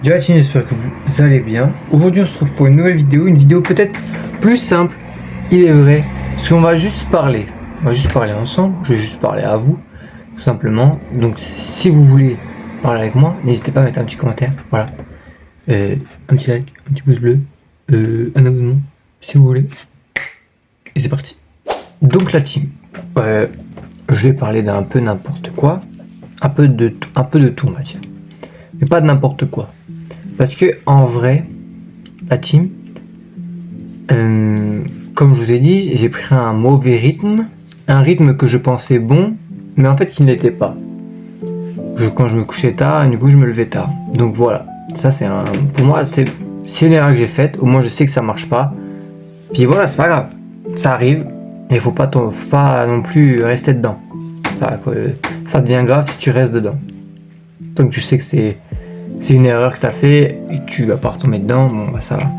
Yo la team, j'espère que vous allez bien. Aujourd'hui on se retrouve pour une nouvelle vidéo, peut-être plus simple, il est vrai, parce qu'on va juste parler. On va juste parler ensemble, je vais juste parler à vous, tout simplement. Donc si vous voulez parler avec moi, n'hésitez pas à mettre un petit commentaire, voilà. Un petit like, un petit pouce bleu, un abonnement, si vous voulez. Et c'est parti. Donc la team, je vais parler d'un peu n'importe quoi, un peu de tout on va dire. Mais pas de n'importe quoi. Parce que en vrai, la team, comme je vous ai dit, j'ai pris un mauvais rythme, un rythme que je pensais bon, mais en fait qui ne l'était pas. Quand je me couchais tard, et du coup je me levais tard. Donc voilà, ça c'est pour moi c'est une erreur que j'ai faite. Au moins je sais que ça marche pas. Puis voilà, c'est pas grave, ça arrive, mais faut pas non plus rester dedans. Ça devient grave si tu restes dedans. Donc tu sais que c'est une erreur que tu as fait et que tu vas pas retomber dedans, bon bah ça va.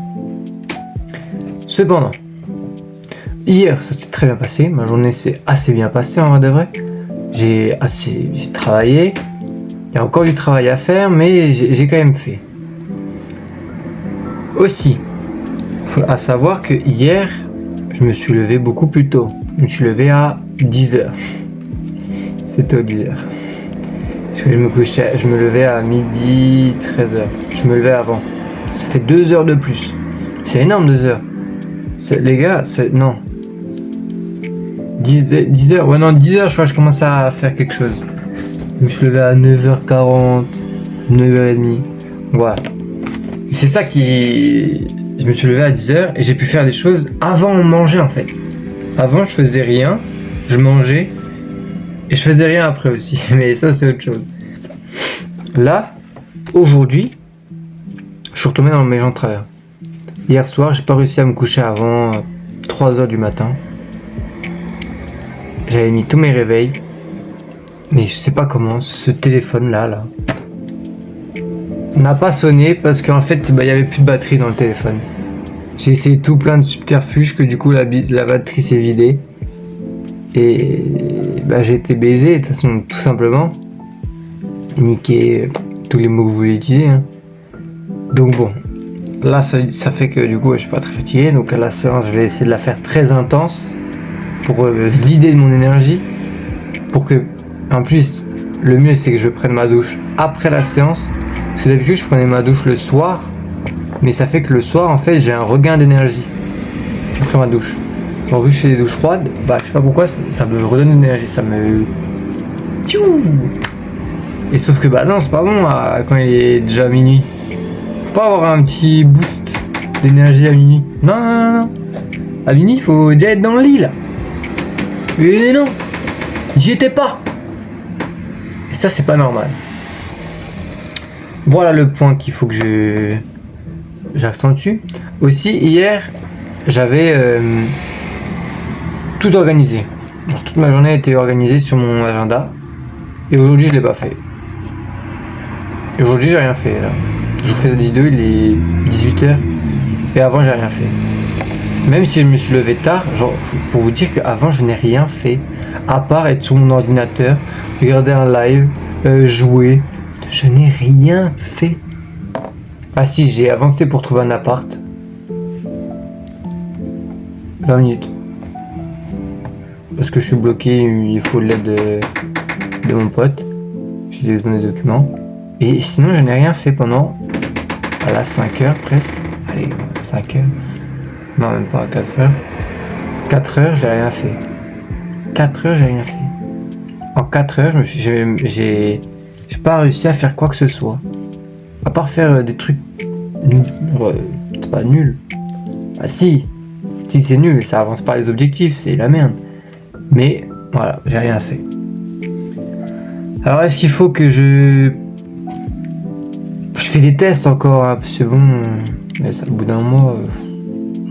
Cependant, hier ça s'est très bien passé, ma journée s'est assez bien passée en vrai de vrai. J'ai travaillé, il y a encore du travail à faire mais j'ai quand même fait. Aussi, à savoir que hier, je me suis levé beaucoup plus tôt. Je me suis levé à 10h. C'était à 10h. Parce que je me levais à midi 13h. Je me levais avant. Ça fait 2 heures de plus. C'est énorme 2 heures. Les gars, non. 10h, ouais non, 10h je crois que je commençais à faire quelque chose. Je me suis levé à 9h40, 9h30. Voilà. C'est ça qui... Je me suis levé à 10h et j'ai pu faire des choses avant de manger en fait. Avant je faisais rien, je mangeais. Et je faisais rien après aussi, mais ça c'est autre chose. Là, aujourd'hui, je suis retombé dans mes jambes de travers. Hier soir, j'ai pas réussi à me coucher avant 3h du matin. J'avais mis tous mes réveils. Mais je sais pas comment, ce téléphone là, n'a pas sonné parce qu'en fait, il y avait plus de batterie dans le téléphone. J'ai essayé tout plein de subterfuges que du coup la batterie s'est vidée. Et j'ai été baisé, de toute façon, tout simplement. Niqué, tous les mots que vous voulez utiliser. Hein. Donc bon, là ça fait que du coup je suis pas très fatigué. Donc à la séance, je vais essayer de la faire très intense pour vider de mon énergie. Pour que, en plus, le mieux c'est que je prenne ma douche après la séance. Parce que d'habitude je prenais ma douche le soir. Mais ça fait que le soir, en fait, j'ai un regain d'énergie après ma douche. Bon, vu que je fais des douches froides, je sais pas pourquoi, ça me redonne de l'énergie, ça me... Et sauf que non, c'est pas bon quand il est déjà minuit. Faut pas avoir un petit boost d'énergie à minuit. Non. À minuit, il faut déjà être dans le lit, là. Mais non, j'y étais pas. Et ça, c'est pas normal. Voilà le point qu'il faut que j'accentue. Aussi, hier, j'avais... tout organisé. Alors, toute ma journée a été organisée sur mon agenda. Et aujourd'hui, je l'ai pas fait. Et aujourd'hui, j'ai rien fait là. Je vous fais cette vidéo, il est 18h. Et avant, j'ai rien fait. Même si je me suis levé tard, genre, pour vous dire qu'avant, je n'ai rien fait. À part être sur mon ordinateur, regarder un live, jouer. Je n'ai rien fait. Ah si, j'ai avancé pour trouver un appart. 20 minutes. Parce que je suis bloqué, il faut l'aide de mon pote. Je lui ai donné des documents. Et sinon, je n'ai rien fait pendant 5 heures presque. Allez, 5 heures. Non, même pas 4 heures. 4 heures, j'ai rien fait. 4 heures, j'ai rien fait. En 4 heures, j'ai pas réussi à faire quoi que ce soit. À part faire des trucs... c'est pas nul. Ah si c'est nul, ça avance pas les objectifs, c'est la merde. Mais voilà, j'ai rien fait. Alors est-ce qu'il faut que je fais des tests encore hein, parce que bon, mais ça, au bout d'un mois,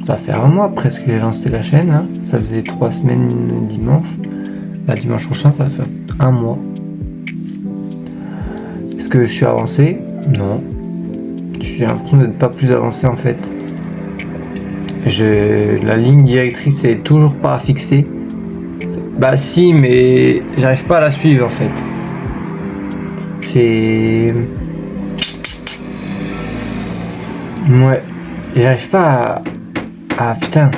ça va faire un mois presque que j'ai lancé la chaîne. Hein. Ça faisait 3 semaines dimanche. Dimanche prochain, ça va faire un mois. Est-ce que je suis avancé? Non. J'ai l'impression d'être pas plus avancé en fait. La ligne directrice est toujours pas fixée. Si, mais j'arrive pas à la suivre en fait. Ouais. Et j'arrive pas à... Putain.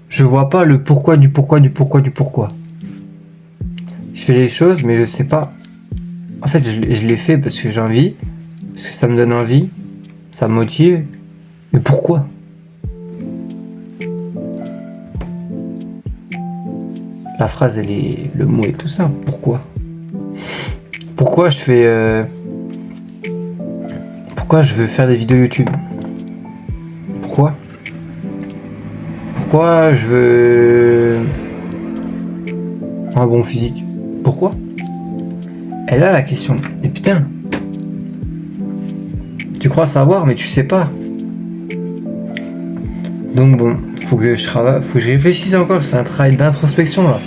Je vois pas le pourquoi du pourquoi du pourquoi du pourquoi. Je fais les choses, mais je sais pas. En fait, je les fais parce que j'ai envie. Parce que ça me donne envie. Ça me motive. Mais pourquoi? La phrase, elle est... Le mot est tout simple. Pourquoi? Pourquoi je fais... Pourquoi je veux faire des vidéos YouTube? Pourquoi? Pourquoi je veux... un bon physique? Pourquoi? Elle a la question. Et putain, tu crois savoir, mais tu sais pas. Donc bon, faut que je travaille, faut que je réfléchisse encore. C'est un travail d'introspection là.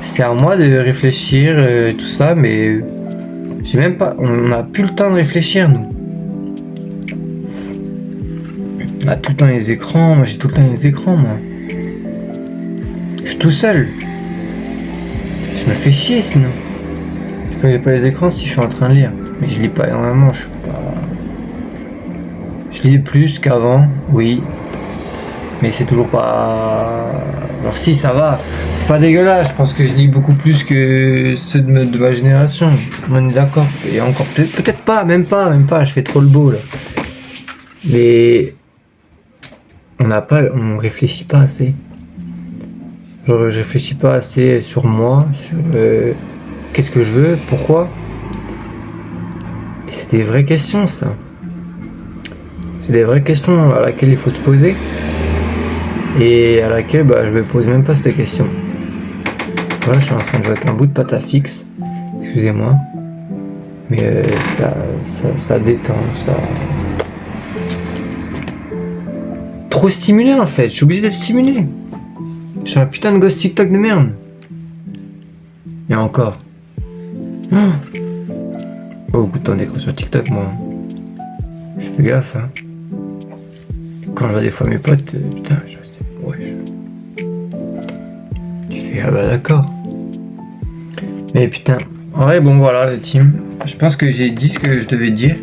C'est à moi de réfléchir, tout ça, mais j'ai même pas. On n'a plus le temps de réfléchir nous. On a tout le temps les écrans. Moi j'ai tout le temps les écrans moi. Je suis tout seul. Je me fais chier sinon. Quand j'ai pas les écrans, si je suis en train de lire. Mais je lis pas énormément, je suis pas... Je lis plus qu'avant, oui. Mais c'est toujours pas... Alors si, ça va. C'est pas dégueulasse, je pense que je lis beaucoup plus que ceux de ma génération. On est d'accord. Et encore, peut-être pas, même pas. Je fais trop le beau, là. Mais... On réfléchit pas assez. Genre, je réfléchis pas assez sur moi, sur... qu'est-ce que je veux? Pourquoi? Et c'est des vraies questions, ça. C'est des vraies questions à laquelle il faut se poser. Et à laquelle je me pose même pas cette question. Voilà, je suis en train de jouer avec un bout de pâte à fixe. Excusez-moi. Mais ça détend, ça... Trop stimulé en fait, je suis obligé d'être stimulé. Je suis un putain de gosse TikTok de merde. Et encore. Pas beaucoup de temps d'écran sur TikTok, moi. Je fais gaffe, hein. Quand je vois des fois mes potes, putain, je sais. Ouais. Tu fais, ah bah d'accord. Mais putain. En vrai, bon voilà, le team. Je pense que j'ai dit ce que je devais dire.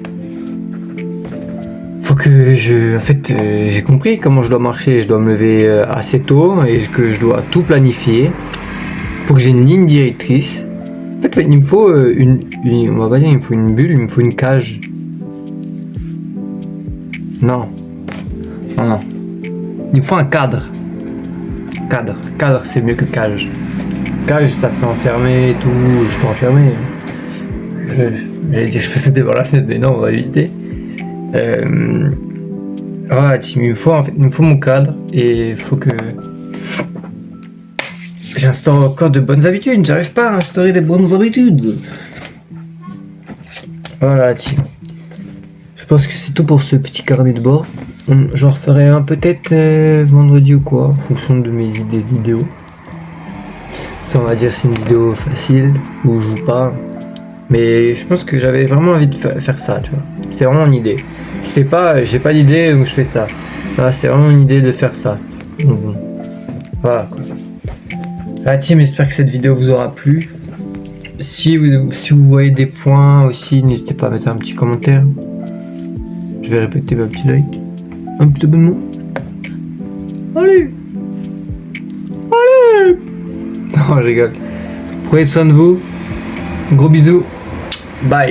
Faut que je. En fait, j'ai compris comment je dois marcher. Je dois me lever assez tôt et que je dois tout planifier. Faut que j'ai une ligne directrice. En fait, il me faut on va pas dire, il me faut une bulle, il me faut une cage. Non. Il me faut un cadre. Cadre, c'est mieux que cage. Cage, ça fait enfermer et tout. Je peux enfermer. J'allais dire, je peux sauter par la fenêtre, mais non, on va éviter. Il me faut mon cadre et il faut que j'instaure encore de bonnes habitudes. J'arrive pas à instaurer des bonnes habitudes. Voilà, team. Je pense que c'est tout pour ce petit carnet de bord. J'en referai un peut-être vendredi ou quoi, en fonction de mes idées de vidéo. Ça, on va dire, c'est une vidéo facile où je joue pas. Mais je pense que j'avais vraiment envie de faire ça, tu vois. C'était vraiment une idée. C'était pas, j'ai pas d'idée donc je fais ça. Voilà, c'était vraiment une idée de faire ça. Donc bon. Voilà quoi. La team, j'espère que cette vidéo vous aura plu. Si vous voyez des points aussi, n'hésitez pas à mettre un petit commentaire. Je vais répéter ma petit like. Un petit abonnement. Allez. Non, je rigole. Prenez soin de vous. Gros bisous. Bye.